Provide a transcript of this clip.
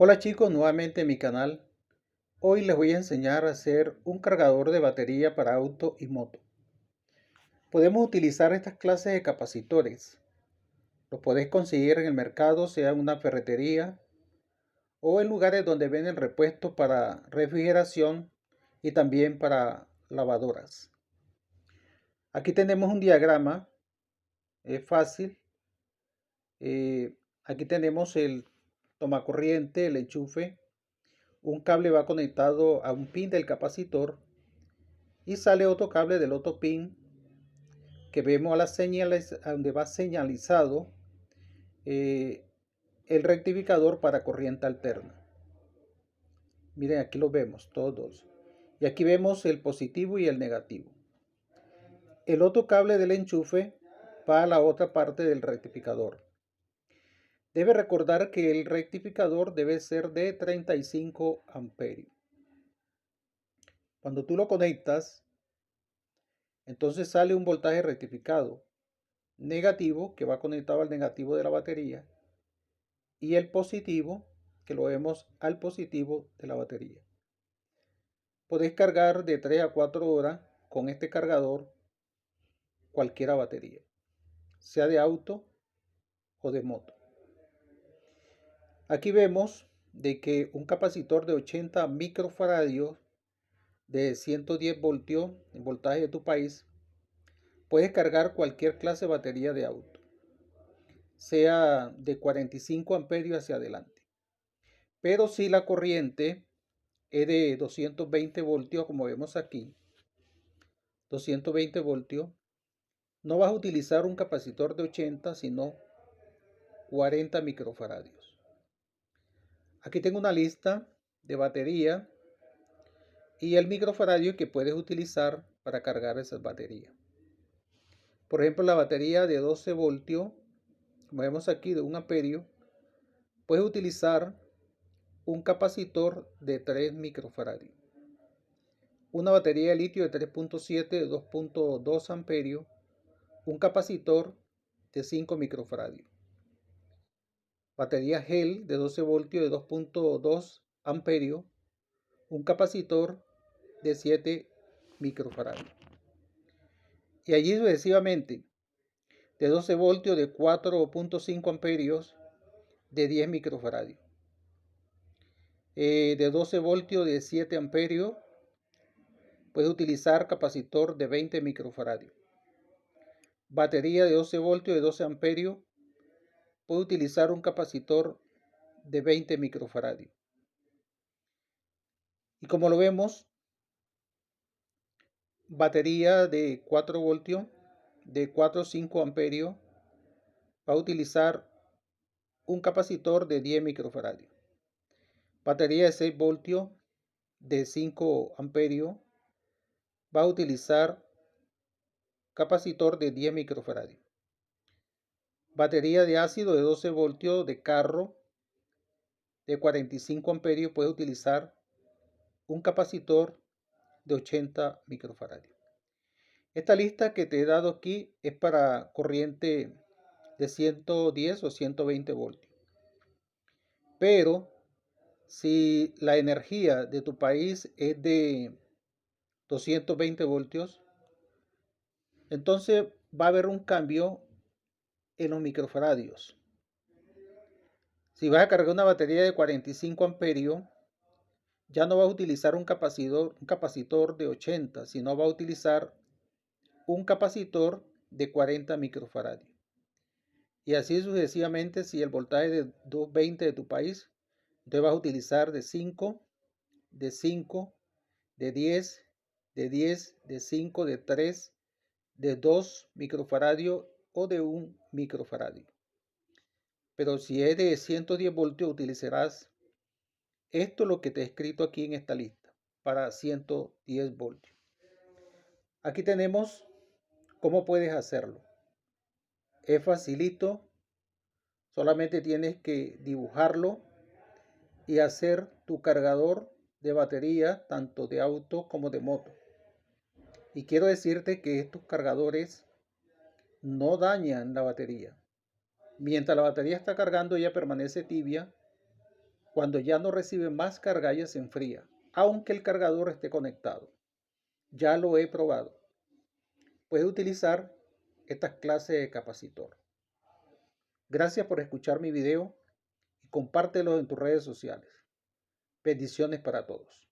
Hola chicos, nuevamente en mi canal. Hoy les voy a enseñar a hacer un cargador de batería para auto y moto. Podemos utilizar estas clases de capacitores. Los podéis conseguir en el mercado, sea en una ferretería o en lugares donde venden repuestos para refrigeración y también para lavadoras. Aquí tenemos un diagrama, es fácil. Aquí tenemos el tomacorriente, el enchufe. Un cable va conectado a un pin del capacitor y sale otro cable del otro pin que vemos a las señales a donde va señalizado eh, el rectificador para corriente alterna. Miren, aquí lo vemos todos. Y aquí vemos el positivo y el negativo. El otro cable del enchufe va a la otra parte del rectificador. Debe recordar que el rectificador debe ser de 35 amperios. Cuando tú lo conectas, entonces sale un voltaje rectificado negativo que va conectado al negativo de la batería y el positivo que lo vemos al positivo de la batería. Podéis cargar de 3 a 4 horas con este cargador cualquier batería, sea de auto o de moto. Aquí vemos de que un capacitor de 80 microfaradios de 110 voltios en voltaje de tu país puedes cargar cualquier clase de batería de auto, sea de 45 amperios hacia adelante. Pero si la corriente es de 220 voltios, como vemos aquí, 220 voltios, no vas a utilizar un capacitor de 80, sino 40 microfaradios. Aquí tengo una lista de batería y el microfaradio que puedes utilizar para cargar esas baterías. Por ejemplo, la batería de 12 voltios, como vemos aquí, de 1 amperio, puedes utilizar un capacitor de 3 microfaradios. Una batería de litio de 3.7 de 2.2 amperios, un capacitor de 5 microfaradios. Batería gel de 12 voltios de 2.2 amperios, un capacitor de 7 microfaradios. Y allí sucesivamente, de 12 voltios de 4.5 amperios, de 10 microfaradios. De 12 voltios de 7 amperios, puedes utilizar capacitor de 20 microfaradios. Batería de 12 voltios de 12 amperios, puede utilizar un capacitor de 20 microfaradios. Y como lo vemos, batería de 4 voltios de 4 o 5 amperios va a utilizar un capacitor de 10 microfaradios. Batería de 6 voltios de 5 amperios va a utilizar capacitor de 10 microfaradios. Batería de ácido de 12 voltios de carro de 45 amperios puede utilizar un capacitor de 80 microfaradios. Esta lista que te he dado aquí es para corriente de 110 o 120 voltios. Pero si la energía de tu país es de 220 voltios, entonces va a haber un cambio en los microfaradios. Si vas a cargar una batería de 45 amperios, ya no vas a utilizar un capacitor de 80, sino va a utilizar un capacitor de 40 microfaradios. Y así sucesivamente, si el voltaje es de 220 de tu país, entonces vas a utilizar de 5, de 5, de 10, de 10, de 5, de 3, de 2 microfaradios o de 1 microfaradio. Pero si es de 110 voltios, utilizarás esto lo que te he escrito aquí en esta lista para 110 voltios. Aquí tenemos cómo puedes hacerlo. Es facilito, solamente tienes que dibujarlo y hacer tu cargador de batería tanto de auto como de moto. Y quiero decirte que estos cargadores no dañan la batería. Mientras la batería está cargando, ella permanece tibia Cuando ya no recibe más carga y se enfría, aunque el cargador esté conectado. Ya lo he probado. Puedes utilizar esta clase de capacitor. Gracias por escuchar mi video y compártelo en tus redes sociales. Bendiciones para todos.